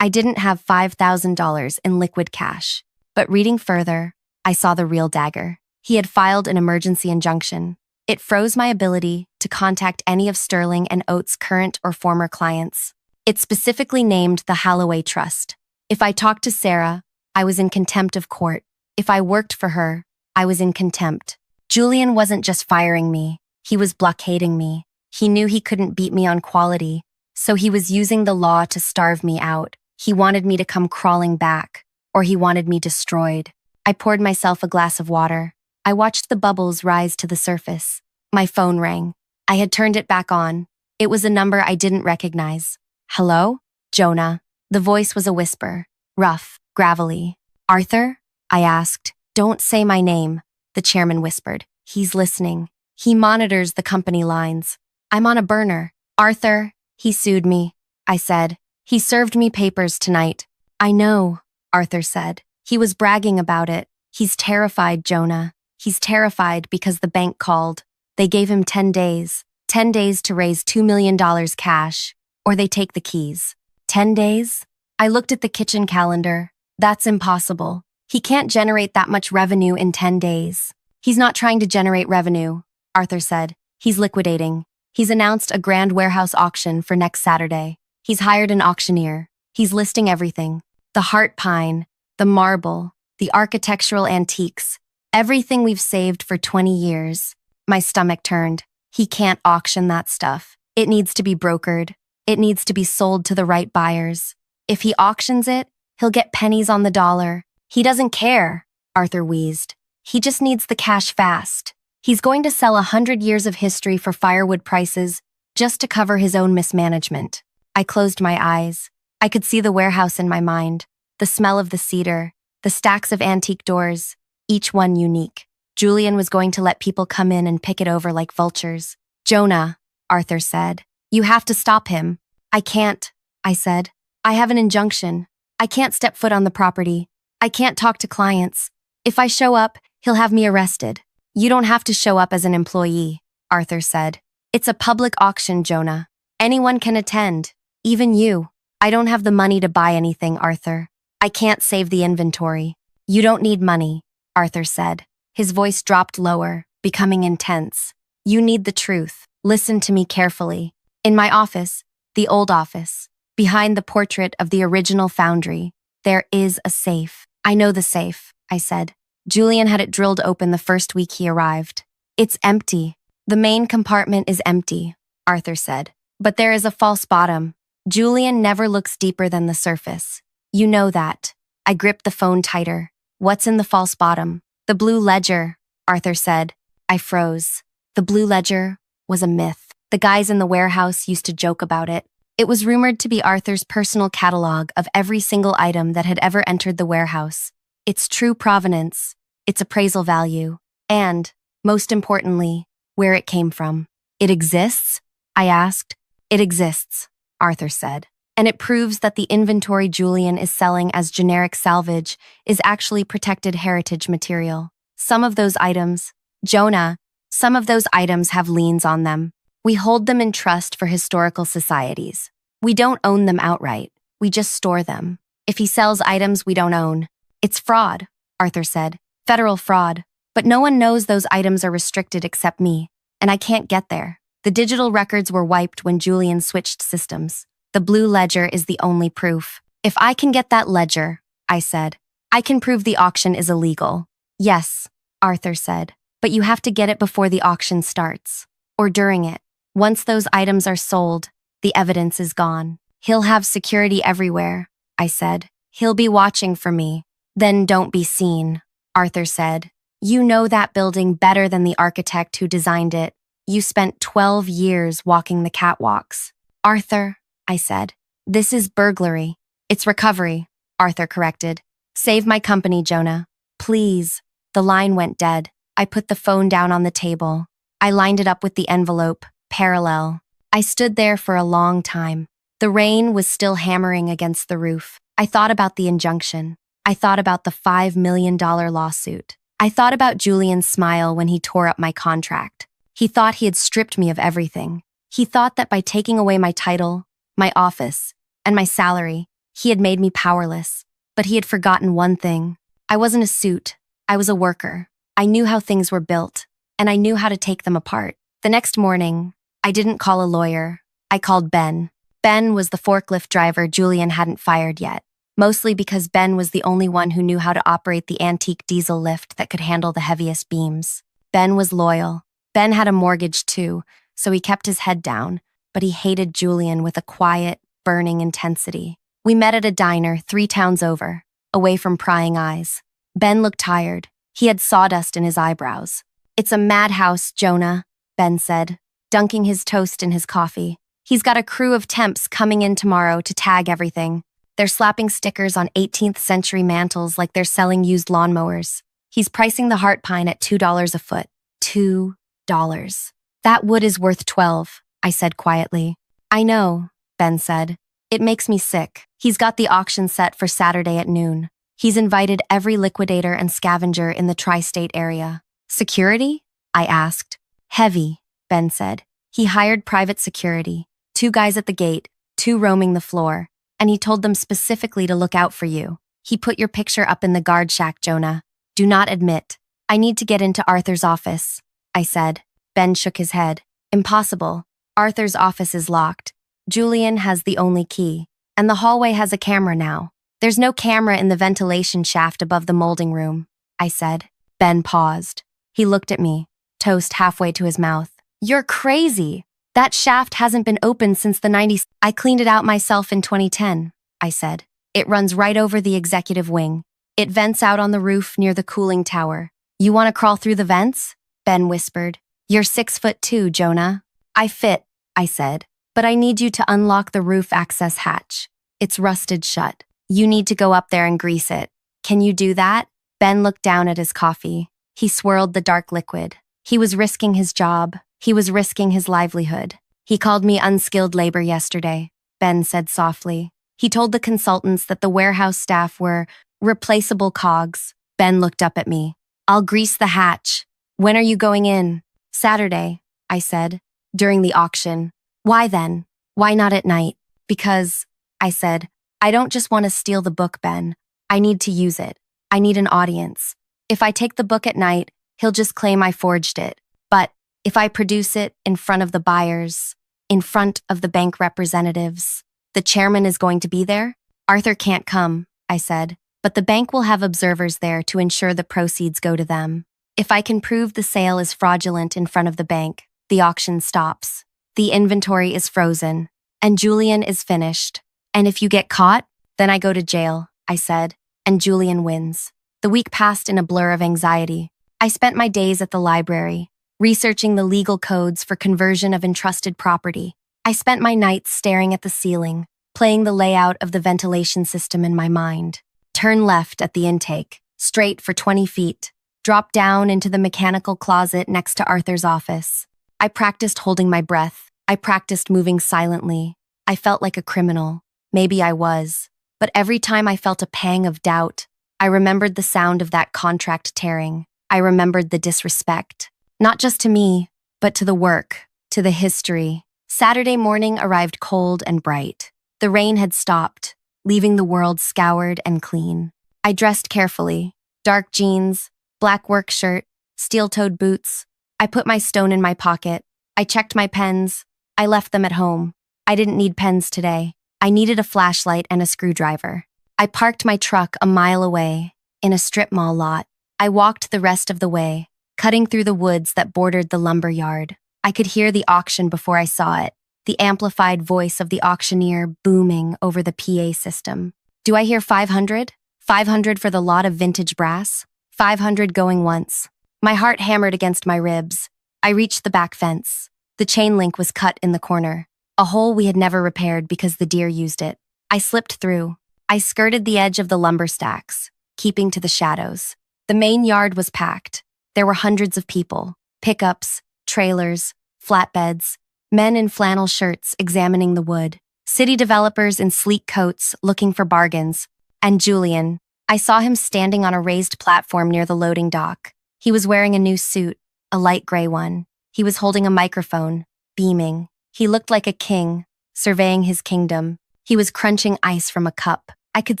I didn't have $5,000 in liquid cash. But reading further, I saw the real dagger. He had filed an emergency injunction. It froze my ability to contact any of Sterling and Oates' current or former clients. It specifically named the Holloway Trust. If I talked to Sarah, I was in contempt of court. If I worked for her, I was in contempt. Julian wasn't just firing me, he was blockading me. He knew he couldn't beat me on quality, so he was using the law to starve me out. He wanted me to come crawling back, or he wanted me destroyed. I poured myself a glass of water. I watched the bubbles rise to the surface. My phone rang. I had turned it back on. It was a number I didn't recognize. Hello? Jonah. The voice was a whisper, rough, gravelly. Arthur? I asked. Don't say my name, the chairman whispered. He's listening. He monitors the company lines. I'm on a burner. Arthur, he sued me. I said. He served me papers tonight. I know, Arthur said. He was bragging about it. He's terrified, Jonah. He's terrified because the bank called. They gave him 10 days. 10 days to raise $2 million cash, or they take the keys. 10 days? I looked at the kitchen calendar. That's impossible. He can't generate that much revenue in 10 days. He's not trying to generate revenue, Arthur said. He's liquidating. He's announced a grand warehouse auction for next Saturday. He's hired an auctioneer. He's listing everything. The heart pine, the marble, the architectural antiques, everything we've saved for 20 years. My stomach turned. He can't auction that stuff. It needs to be brokered. It needs to be sold to the right buyers. If he auctions it, he'll get pennies on the dollar. He doesn't care, Arthur wheezed. He just needs the cash fast. He's going to sell 100 years of history for firewood prices just to cover his own mismanagement. I closed my eyes. I could see the warehouse in my mind, the smell of the cedar, the stacks of antique doors, each one unique. Julian was going to let people come in and pick it over like vultures. Jonah, Arthur said, you have to stop him. I can't, I said. I have an injunction. I can't step foot on the property. I can't talk to clients. If I show up, he'll have me arrested. You don't have to show up as an employee, Arthur said. It's a public auction, Jonah. Anyone can attend, even you. I don't have the money to buy anything, Arthur. I can't save the inventory. You don't need money, Arthur said. His voice dropped lower, becoming intense. You need the truth. Listen to me carefully. In my office, the old office, behind the portrait of the original foundry, there is a safe. I know the safe, I said. Julian had it drilled open the first week he arrived. It's empty. The main compartment is empty, Arthur said. But there is a false bottom. Julian never looks deeper than the surface. You know that. I gripped the phone tighter. What's in the false bottom? The blue ledger, Arthur said. I froze. The blue ledger was a myth. The guys in the warehouse used to joke about it. It was rumored to be Arthur's personal catalog of every single item that had ever entered the warehouse, its true provenance, its appraisal value, and, most importantly, where it came from. It exists? I asked. It exists, Arthur said. And it proves that the inventory Julian is selling as generic salvage is actually protected heritage material. Some of those items, Jonah, some of those items have liens on them. We hold them in trust for historical societies. We don't own them outright. We just store them. If he sells items we don't own, it's fraud, Arthur said. Federal fraud. But no one knows those items are restricted except me, and I can't get there. The digital records were wiped when Julian switched systems. The blue ledger is the only proof. If I can get that ledger, I said, I can prove the auction is illegal. Yes, Arthur said, but you have to get it before the auction starts, or during it. Once those items are sold, the evidence is gone. He'll have security everywhere, I said. He'll be watching for me. Then don't be seen, Arthur said. You know that building better than the architect who designed it. You spent 12 years walking the catwalks. Arthur, I said, this is burglary. It's recovery, Arthur corrected. Save my company, Jonah. Please. The line went dead. I put the phone down on the table. I lined it up with the envelope, parallel. I stood there for a long time. The rain was still hammering against the roof. I thought about the injunction. I thought about the $5 million lawsuit. I thought about Julian's smile when he tore up my contract. He thought he had stripped me of everything. He thought that by taking away my title, my office, and my salary, he had made me powerless. But he had forgotten one thing. I wasn't a suit. I was a worker. I knew how things were built, and I knew how to take them apart. The next morning, I didn't call a lawyer. I called Ben. Ben was the forklift driver Julian hadn't fired yet, mostly because Ben was the only one who knew how to operate the antique diesel lift that could handle the heaviest beams. Ben was loyal. Ben had a mortgage too, so he kept his head down, but he hated Julian with a quiet, burning intensity. We met at a diner 3 towns over, away from prying eyes. Ben looked tired. He had sawdust in his eyebrows. It's a madhouse, Jonah, Ben said, dunking his toast in his coffee. He's got a crew of temps coming in tomorrow to tag everything. They're slapping stickers on 18th century mantles like they're selling used lawnmowers. He's pricing the heart pine at $2 a foot. $2. That wood is worth 12, I said quietly. I know, Ben said. It makes me sick. He's got the auction set for Saturday at noon. He's invited every liquidator and scavenger in the tri-state area. Security? I asked. Heavy, Ben said. He hired private security. 2 guys at the gate, 2 roaming the floor, and he told them specifically to look out for you. He put your picture up in the guard shack, Jonah. Do not admit. I need to get into Arthur's office, I said. Ben shook his head. Impossible. Arthur's office is locked. Julian has the only key, and the hallway has a camera now. There's no camera in the ventilation shaft above the molding room, I said. Ben paused. He looked at me, toast halfway to his mouth. You're crazy. That shaft hasn't been opened since the 90s. I cleaned it out myself in 2010, I said. It runs right over the executive wing. It vents out on the roof near the cooling tower. You want to crawl through the vents? Ben whispered. You're 6'2", Jonah. I fit, I said, but I need you to unlock the roof access hatch. It's rusted shut. You need to go up there and grease it. Can you do that? Ben looked down at his coffee. He swirled the dark liquid. He was risking his job. He was risking his livelihood. He called me unskilled labor yesterday, Ben said softly. He told the consultants that the warehouse staff were replaceable cogs. Ben looked up at me. I'll grease the hatch. When are you going in? Saturday, I said, during the auction. Why then? Why not at night? Because, I said, I don't just want to steal the book, Ben. I need to use it. I need an audience. If I take the book at night, he'll just claim I forged it. But if I produce it in front of the buyers, in front of the bank representatives, the chairman is going to be there? Arthur can't come, I said, but the bank will have observers there to ensure the proceeds go to them. If I can prove the sale is fraudulent in front of the bank, the auction stops. The inventory is frozen, and Julian is finished. And if you get caught, then I go to jail, I said, and Julian wins. The week passed in a blur of anxiety. I spent my days at the library, researching the legal codes for conversion of entrusted property. I spent my nights staring at the ceiling, playing the layout of the ventilation system in my mind. Turn left at the intake, straight for 20 feet. Drop down into the mechanical closet next to Arthur's office. I practiced holding my breath. I practiced moving silently. I felt like a criminal. Maybe I was. But every time I felt a pang of doubt, I remembered the sound of that contract tearing. I remembered the disrespect. Not just to me, but to the work, to the history. Saturday morning arrived cold and bright. The rain had stopped, leaving the world scoured and clean. I dressed carefully. Dark jeans, black work shirt, steel-toed boots. I put my stone in my pocket. I checked my pens. I left them at home. I didn't need pens today. I needed a flashlight and a screwdriver. I parked my truck a mile away, in a strip mall lot. I walked the rest of the way, cutting through the woods that bordered the lumber yard. I could hear the auction before I saw it, the amplified voice of the auctioneer booming over the PA system. Do I hear 500? 500 for the lot of vintage brass? 500 going once. My heart hammered against my ribs. I reached the back fence. The chain link was cut in the corner, a hole we had never repaired because the deer used it. I slipped through. I skirted the edge of the lumber stacks, keeping to the shadows. The main yard was packed. There were hundreds of people, pickups, trailers, flatbeds, men in flannel shirts examining the wood, city developers in sleek coats looking for bargains, and Julian. I saw him standing on a raised platform near the loading dock. He was wearing a new suit, a light gray one. He was holding a microphone, beaming. He looked like a king, surveying his kingdom. He was crunching ice from a cup. I could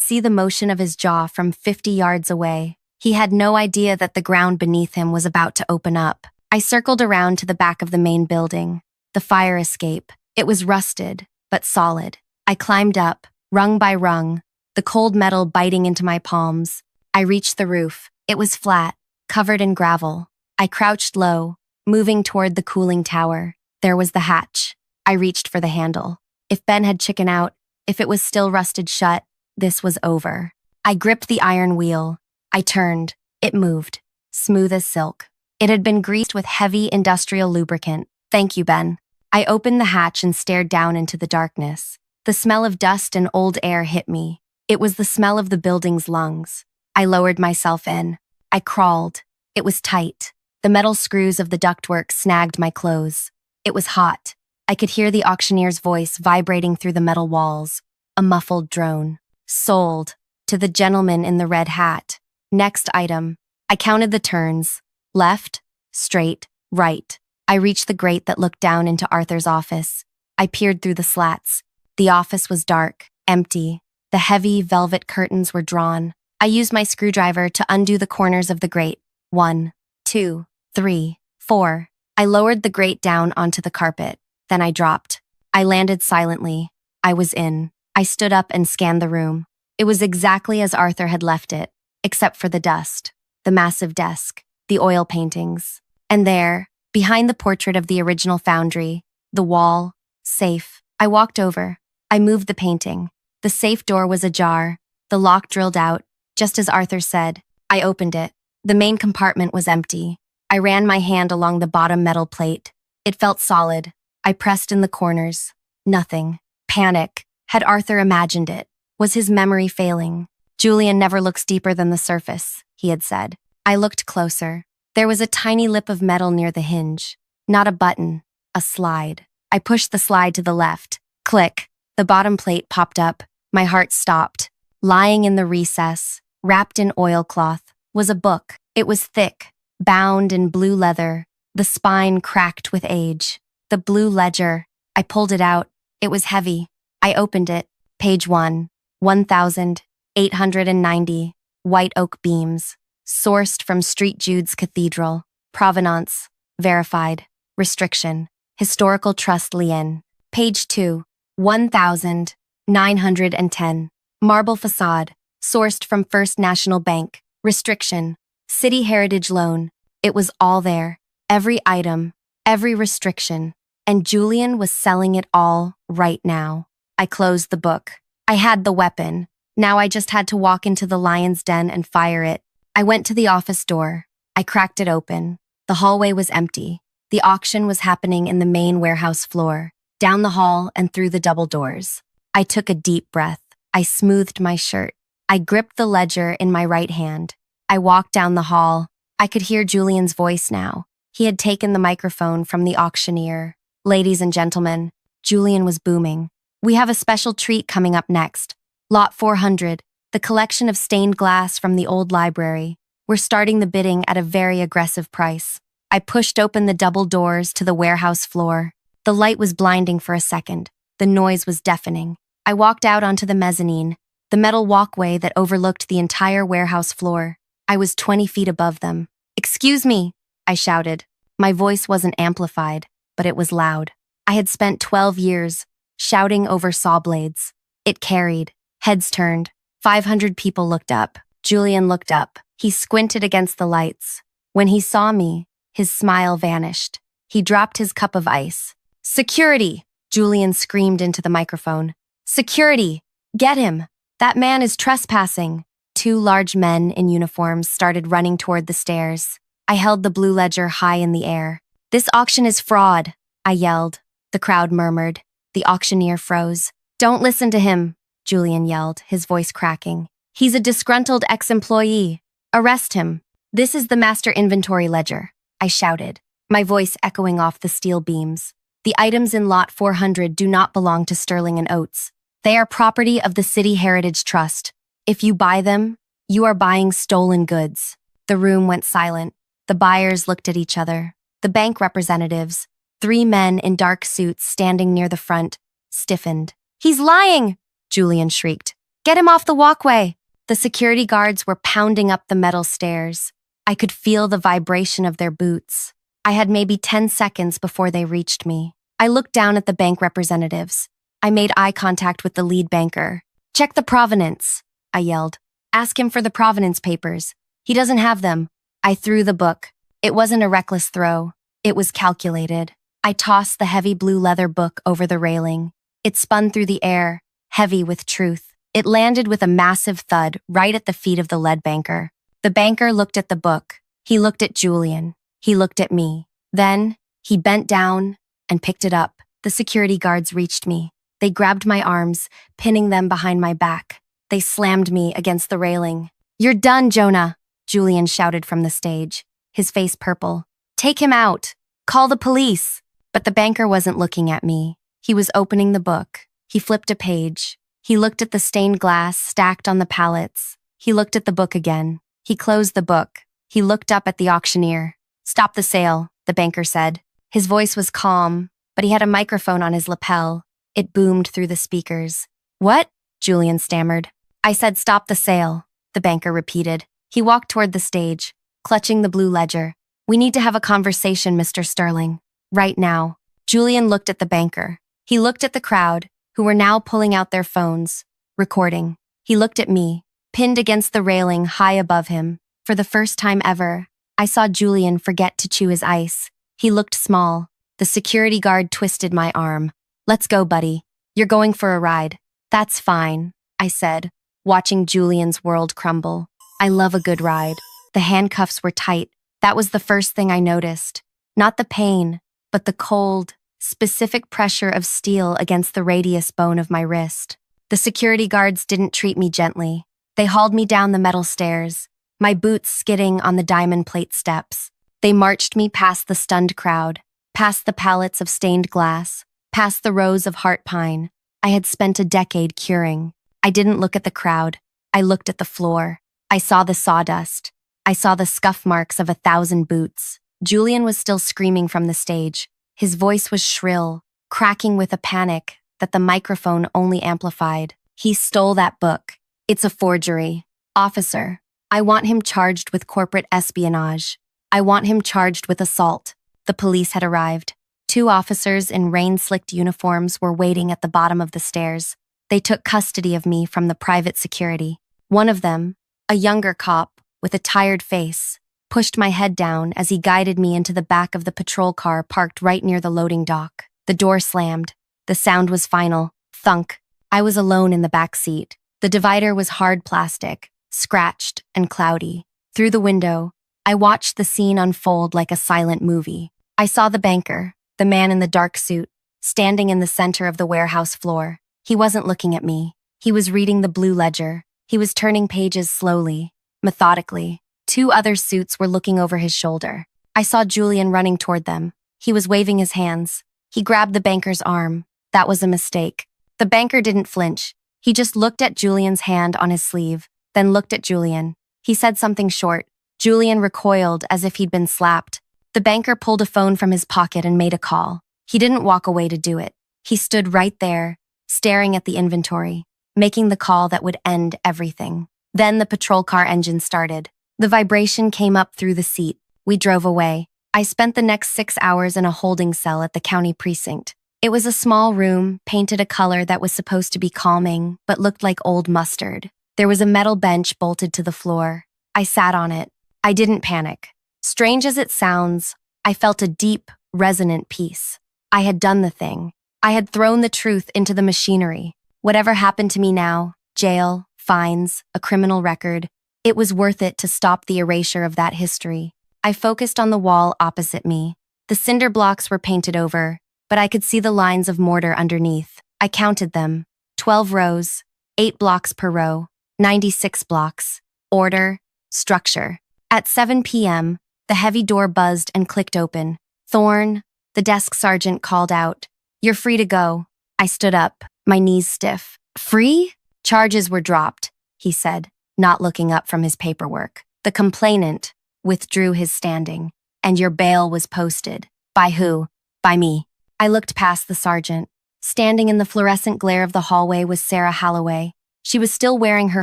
see the motion of his jaw from 50 yards away. He had no idea that the ground beneath him was about to open up. I circled around to the back of the main building, the fire escape. It was rusted, but solid. I climbed up, rung by rung, the cold metal biting into my palms. I reached the roof. It was flat, covered in gravel. I crouched low, moving toward the cooling tower. There was the hatch. I reached for the handle. If Ben had chickened out, if it was still rusted shut, this was over. I gripped the iron wheel. I turned. It moved, smooth as silk. It had been greased with heavy industrial lubricant. Thank you, Ben. I opened the hatch and stared down into the darkness. The smell of dust and old air hit me. It was the smell of the building's lungs. I lowered myself in. I crawled. It was tight. The metal screws of the ductwork snagged my clothes. It was hot. I could hear the auctioneer's voice vibrating through the metal walls. A muffled drone. Sold. To the gentleman in the red hat. Next item. I counted the turns. Left, straight, right. I reached the grate that looked down into Arthur's office. I peered through the slats. The office was dark, empty. The heavy velvet curtains were drawn. I used my screwdriver to undo the corners of the grate. 1, 2, 3, 4. I lowered the grate down onto the carpet. Then I dropped. I landed silently. I was in. I stood up and scanned the room. It was exactly as Arthur had left it, except for the dust, the massive desk, the oil paintings. And there, behind the portrait of the original foundry, the wall, safe. I walked over. I moved the painting. The safe door was ajar, the lock drilled out, just as Arthur said. I opened it. The main compartment was empty. I ran my hand along the bottom metal plate. It felt solid. I pressed in the corners. Nothing. Panic. Had Arthur imagined it? Was his memory failing? Julian never looks deeper than the surface, he had said. I looked closer. There was a tiny lip of metal near the hinge. Not a button, a slide. I pushed the slide to the left. Click. The bottom plate popped up. My heart stopped. Lying in the recess, wrapped in oilcloth, was a book. It was thick, bound in blue leather, the spine cracked with age. The blue ledger. I pulled it out. It was heavy. I opened it. Page 1. 1,890. White oak beams. Sourced from St. Jude's Cathedral. Provenance. Verified. Restriction. Historical Trust Lien. Page 2. 1,910. Marble facade. Sourced from First National Bank. Restriction. City Heritage Loan. It was all there. Every item. Every restriction. And Julian was selling it all right now. I closed the book. I had the weapon. Now I just had to walk into the lion's den and fire it. I went to the office door. I cracked it open. The hallway was empty. The auction was happening in the main warehouse floor, down the hall and through the double doors. I took a deep breath. I smoothed my shirt. I gripped the ledger in my right hand. I walked down the hall. I could hear Julian's voice now. He had taken the microphone from the auctioneer. Ladies and gentlemen, Julian was booming. We have a special treat coming up next. Lot 400, the collection of stained glass from the old library. We're starting the bidding at a very aggressive price. I pushed open the double doors to the warehouse floor. The light was blinding for a second. The noise was deafening. I walked out onto the mezzanine, the metal walkway that overlooked the entire warehouse floor. I was 20 feet above them. "Excuse me," I shouted. My voice wasn't amplified, but it was loud. I had spent 12 years shouting over saw blades. It carried. Heads turned. 500 people looked up. Julian looked up. He squinted against the lights. When he saw me, his smile vanished. He dropped his cup of ice. "Security!" Julian screamed into the microphone. "Security! Get him! That man is trespassing!" 2 large men in uniforms started running toward the stairs. I held the blue ledger high in the air. "This auction is fraud," I yelled. The crowd murmured. The auctioneer froze. "Don't listen to him," Julian yelled, his voice cracking. "He's a disgruntled ex-employee. Arrest him. This is the master inventory ledger," I shouted, my voice echoing off the steel beams. "The items in Lot 400 do not belong to Sterling and Oates. They are property of the City Heritage Trust. If you buy them, you are buying stolen goods." The room went silent. The buyers looked at each other. The bank representatives, 3 men in dark suits standing near the front, stiffened. "He's lying!" Julian shrieked. "Get him off the walkway!" The security guards were pounding up the metal stairs. I could feel the vibration of their boots. I had maybe 10 seconds before they reached me. I looked down at the bank representatives. I made eye contact with the lead banker. "Check the provenance," I yelled. "Ask him for the provenance papers. He doesn't have them." I threw the book. It wasn't a reckless throw. It was calculated. I tossed the heavy blue leather book over the railing. It spun through the air, heavy with truth. It landed with a massive thud right at the feet of the lead banker. The banker looked at the book. He looked at Julian. He looked at me. Then, he bent down and picked it up. The security guards reached me. They grabbed my arms, pinning them behind my back. They slammed me against the railing. "You're done, Jonah," Julian shouted from the stage, his face purple. "Take him out. Call the police." But the banker wasn't looking at me. He was opening the book. He flipped a page. He looked at the stained glass stacked on the pallets. He looked at the book again. He closed the book. He looked up at the auctioneer. "Stop the sale," the banker said. His voice was calm, but he had a microphone on his lapel. It boomed through the speakers. "What?" Julian stammered. "I said stop the sale," the banker repeated. He walked toward the stage, clutching the blue ledger. "We need to have a conversation, Mr. Sterling. Right now." Julian looked at the banker. He looked at the crowd, who were now pulling out their phones, recording. He looked at me, pinned against the railing high above him. For the first time ever, I saw Julian forget to chew his ice. He looked small. The security guard twisted my arm. "Let's go, buddy. You're going for a ride." "That's fine," I said, watching Julian's world crumble. I love a good ride. The handcuffs were tight. That was the first thing I noticed. Not the pain, but the cold, specific pressure of steel against the radius bone of my wrist. The security guards didn't treat me gently. They hauled me down the metal stairs, my boots skidding on the diamond plate steps. They marched me past the stunned crowd, past the pallets of stained glass, past the rows of heart pine I had spent a decade curing. I didn't look at the crowd. I looked at the floor. I saw the sawdust. I saw the scuff marks of 1,000 boots. Julian was still screaming from the stage. His voice was shrill, cracking with a panic that the microphone only amplified. "He stole that book. It's a forgery. Officer, I want him charged with corporate espionage. I want him charged with assault." The police had arrived. 2 officers in rain-slicked uniforms were waiting at the bottom of the stairs. They took custody of me from the private security. One of them, a younger cop with a tired face, pushed my head down as he guided me into the back of the patrol car parked right near the loading dock. The door slammed. The sound was final. Thunk. I was alone in the back seat. The divider was hard plastic, scratched and cloudy. Through the window, I watched the scene unfold like a silent movie. I saw the banker, the man in the dark suit, standing in the center of the warehouse floor. He wasn't looking at me. He was reading the blue ledger. He was turning pages slowly, methodically. 2 other suits were looking over his shoulder. I saw Julian running toward them. He was waving his hands. He grabbed the banker's arm. That was a mistake. The banker didn't flinch. He just looked at Julian's hand on his sleeve, then looked at Julian. He said something short. Julian recoiled as if he'd been slapped. The banker pulled a phone from his pocket and made a call. He didn't walk away to do it. He stood right there, staring at the inventory, making the call that would end everything. Then the patrol car engine started. The vibration came up through the seat. We drove away. I spent the next 6 hours in a holding cell at the county precinct. It was a small room, painted a color that was supposed to be calming, but looked like old mustard. There was a metal bench bolted to the floor. I sat on it. I didn't panic. Strange as it sounds, I felt a deep, resonant peace. I had done the thing. I had thrown the truth into the machinery. Whatever happened to me now, jail, fines, a criminal record, it was worth it to stop the erasure of that history. I focused on the wall opposite me. The cinder blocks were painted over, but I could see the lines of mortar underneath. I counted them. 12 rows, 8 blocks per row, 96 blocks. Order, structure. At 7 p.m., the heavy door buzzed and clicked open. "Thorne," the desk sergeant called out. "You're free to go." I stood up, my knees stiff. "Free?" "Charges were dropped," he said, not looking up from his paperwork. "The complainant withdrew his standing, and your bail was posted." "By who?" "By me." I looked past the sergeant. Standing in the fluorescent glare of the hallway was Sarah Holloway. She was still wearing her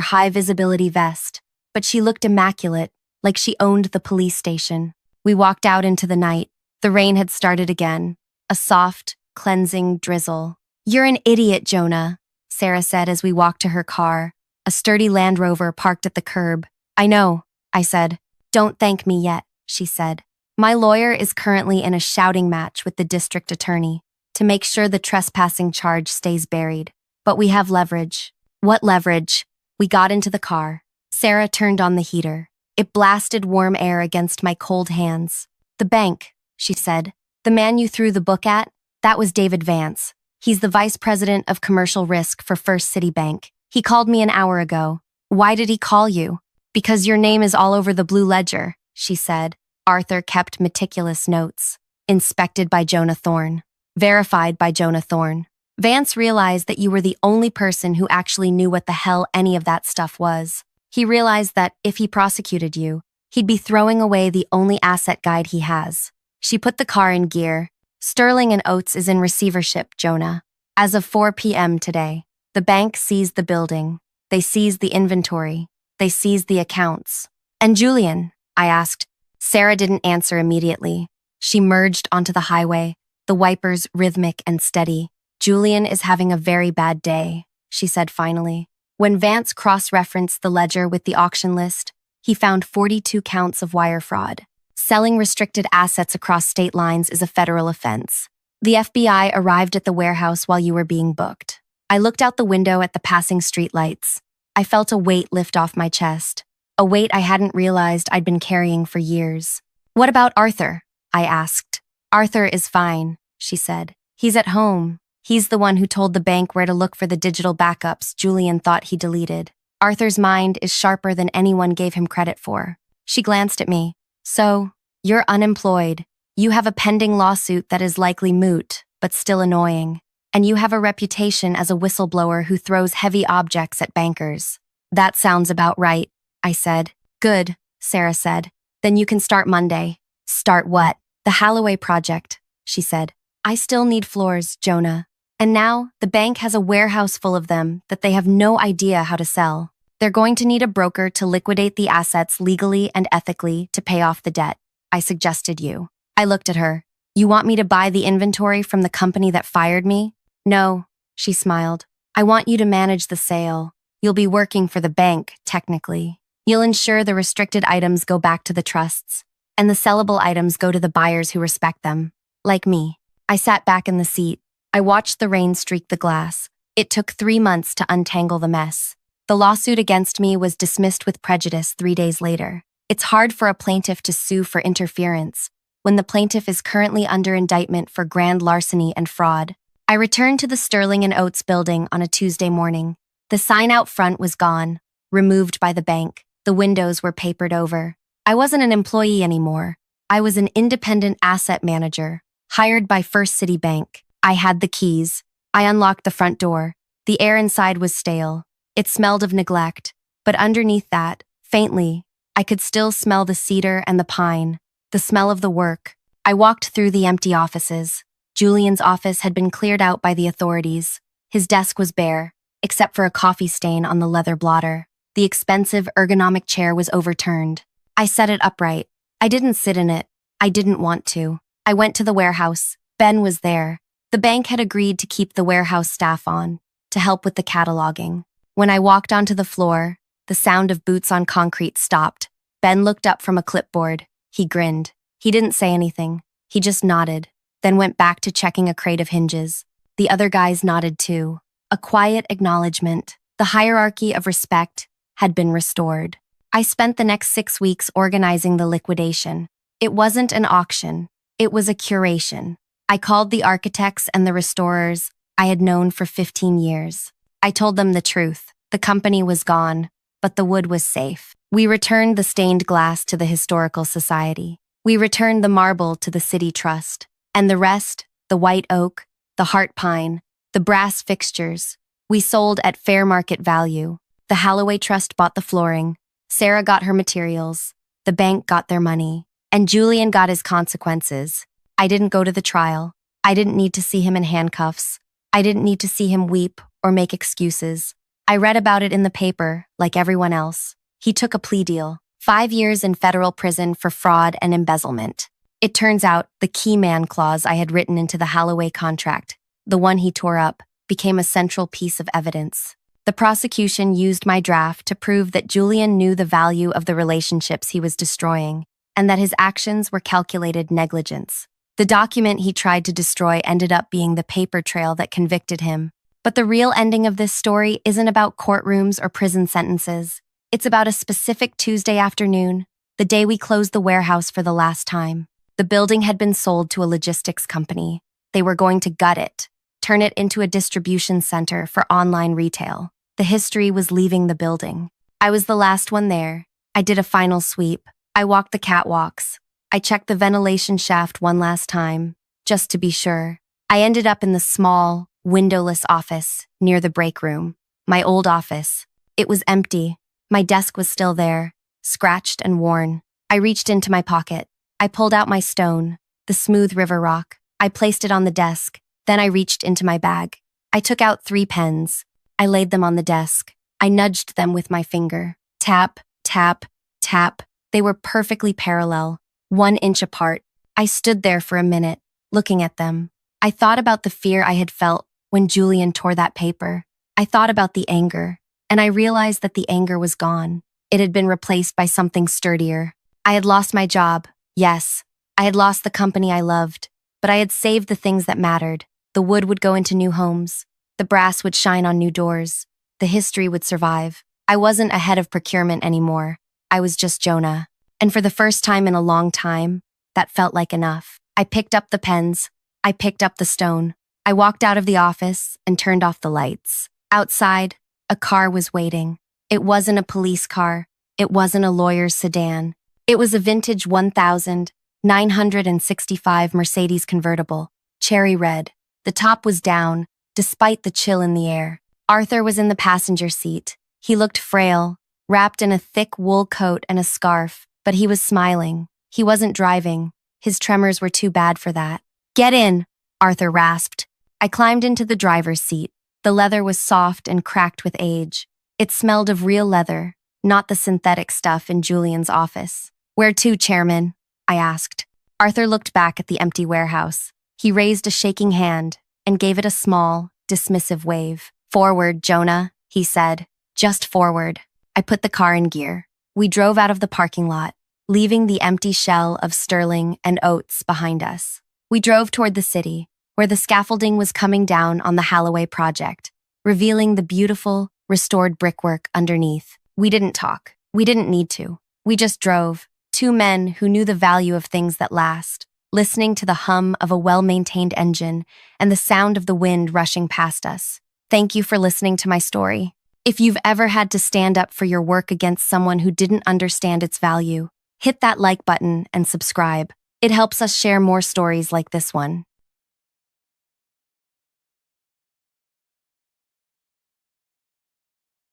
high-visibility vest, but she looked immaculate, like she owned the police station. We walked out into the night. The rain had started again, a soft, cleansing drizzle. "You're an idiot, Jonah," Sarah said as we walked to her car, a sturdy Land Rover parked at the curb. "I know," I said. "Don't thank me yet," she said. "My lawyer is currently in a shouting match with the district attorney to make sure the trespassing charge stays buried. But we have leverage." "What leverage?" We got into the car. Sarah turned on the heater. It blasted warm air against my cold hands. "The bank," she said. "The man you threw the book at? That was David Vance. He's the vice president of commercial risk for First City Bank. He called me an hour ago." "Why did he call you?" "Because your name is all over the blue ledger," she said. Arthur kept meticulous notes. Inspected by Jonah Thorne. Verified by Jonah Thorne. Vance realized that you were the only person who actually knew what the hell any of that stuff was. He realized that if he prosecuted you, he'd be throwing away the only asset guide he has. She put the car in gear. "Sterling and Oates is in receivership, Jonah. As of 4 p.m. today, the bank seized the building. They seized the inventory. They seized the accounts." "And Julian?" I asked. Sarah didn't answer immediately. She merged onto the highway, the wipers rhythmic and steady. "Julian is having a very bad day," she said finally. When Vance cross-referenced the ledger with the auction list, he found 42 counts of wire fraud. Selling restricted assets across state lines is a federal offense. The FBI arrived at the warehouse while you were being booked. I looked out the window at the passing streetlights. I felt a weight lift off my chest, a weight I hadn't realized I'd been carrying for years. "What about Arthur?" I asked. "Arthur is fine," she said. "He's at home. He's the one who told the bank where to look for the digital backups Julian thought he deleted. Arthur's mind is sharper than anyone gave him credit for." She glanced at me. "So, you're unemployed. You have a pending lawsuit that is likely moot, but still annoying. And you have a reputation as a whistleblower who throws heavy objects at bankers." "That sounds about right," I said. "Good," Sarah said. "Then you can start Monday." "Start what?" "The Halloway project," she said. "I still need floors, Jonah. And now, the bank has a warehouse full of them that they have no idea how to sell. They're going to need a broker to liquidate the assets legally and ethically to pay off the debt. I suggested you." I looked at her. "You want me to buy the inventory from the company that fired me?" "No," she smiled. "I want you to manage the sale. You'll be working for the bank, technically. You'll ensure the restricted items go back to the trusts, and the sellable items go to the buyers who respect them. Like me." I sat back in the seat. I watched the rain streak the glass. It took 3 months to untangle the mess. The lawsuit against me was dismissed with prejudice 3 days later. It's hard for a plaintiff to sue for interference when the plaintiff is currently under indictment for grand larceny and fraud. I returned to the Sterling and Oates building on a Tuesday morning. The sign out front was gone, removed by the bank. The windows were papered over. I wasn't an employee anymore. I was an independent asset manager, hired by First City Bank. I had the keys. I unlocked the front door. The air inside was stale. It smelled of neglect, but underneath that, faintly, I could still smell the cedar and the pine, the smell of the work. I walked through the empty offices. Julian's office had been cleared out by the authorities. His desk was bare, except for a coffee stain on the leather blotter. The expensive ergonomic chair was overturned. I set it upright. I didn't sit in it. I didn't want to. I went to the warehouse. Ben was there. The bank had agreed to keep the warehouse staff on, to help with the cataloging. When I walked onto the floor, the sound of boots on concrete stopped. Ben looked up from a clipboard. He grinned. He didn't say anything. He just nodded, then went back to checking a crate of hinges. The other guys nodded too. A quiet acknowledgement. The hierarchy of respect had been restored. I spent the next 6 weeks organizing the liquidation. It wasn't an auction. It was a curation. I called the architects and the restorers I had known for 15 years. I told them the truth. The company was gone, but the wood was safe. We returned the stained glass to the Historical Society. We returned the marble to the City Trust. And the rest, the white oak, the heart pine, the brass fixtures, we sold at fair market value. The Halloway Trust bought the flooring. Sarah got her materials. The bank got their money. And Julian got his consequences. I didn't go to the trial. I didn't need to see him in handcuffs. I didn't need to see him weep or make excuses. I read about it in the paper, like everyone else. He took a plea deal, 5 years in federal prison for fraud and embezzlement. It turns out the key man clause I had written into the Halloway contract, the one he tore up, became a central piece of evidence. The prosecution used my draft to prove that Julian knew the value of the relationships he was destroying, and that his actions were calculated negligence. The document he tried to destroy ended up being the paper trail that convicted him. But the real ending of this story isn't about courtrooms or prison sentences. It's about a specific Tuesday afternoon, the day we closed the warehouse for the last time. The building had been sold to a logistics company. They were going to gut it, turn it into a distribution center for online retail. The history was leaving the building. I was the last one there. I did a final sweep. I walked the catwalks. I checked the ventilation shaft one last time, just to be sure. I ended up in the small, windowless office near the break room. My old office. It was empty. My desk was still there, scratched and worn. I reached into my pocket. I pulled out my stone, the smooth river rock. I placed it on the desk. Then I reached into my bag. I took out 3 pens. I laid them on the desk. I nudged them with my finger. Tap, tap, tap. They were perfectly parallel, 1 inch apart. I stood there for a minute, looking at them. I thought about the fear I had felt when Julian tore that paper. I thought about the anger, and I realized that the anger was gone. It had been replaced by something sturdier. I had lost my job, yes. I had lost the company I loved, but I had saved the things that mattered. The wood would go into new homes. The brass would shine on new doors. The history would survive. I wasn't a head of procurement anymore. I was just Jonah. And for the first time in a long time, that felt like enough. I picked up the pens. I picked up the stone. I walked out of the office and turned off the lights. Outside, a car was waiting. It wasn't a police car. It wasn't a lawyer's sedan. It was a vintage 1965 Mercedes convertible, cherry red. The top was down, despite the chill in the air. Arthur was in the passenger seat. He looked frail, wrapped in a thick wool coat and a scarf, but he was smiling. He wasn't driving. His tremors were too bad for that. "Get in," Arthur rasped. I climbed into the driver's seat. The leather was soft and cracked with age. It smelled of real leather, not the synthetic stuff in Julian's office. "Where to, Chairman?" I asked. Arthur looked back at the empty warehouse. He raised a shaking hand and gave it a small, dismissive wave. "Forward, Jonah," he said. "Just forward." I put the car in gear. We drove out of the parking lot, leaving the empty shell of Sterling and Oates behind us. We drove toward the city, where the scaffolding was coming down on the Halloway project, revealing the beautiful, restored brickwork underneath. We didn't talk. We didn't need to. We just drove, 2 men who knew the value of things that last, listening to the hum of a well-maintained engine and the sound of the wind rushing past us. Thank you for listening to my story. If you've ever had to stand up for your work against someone who didn't understand its value, hit that like button and subscribe. It helps us share more stories like this one.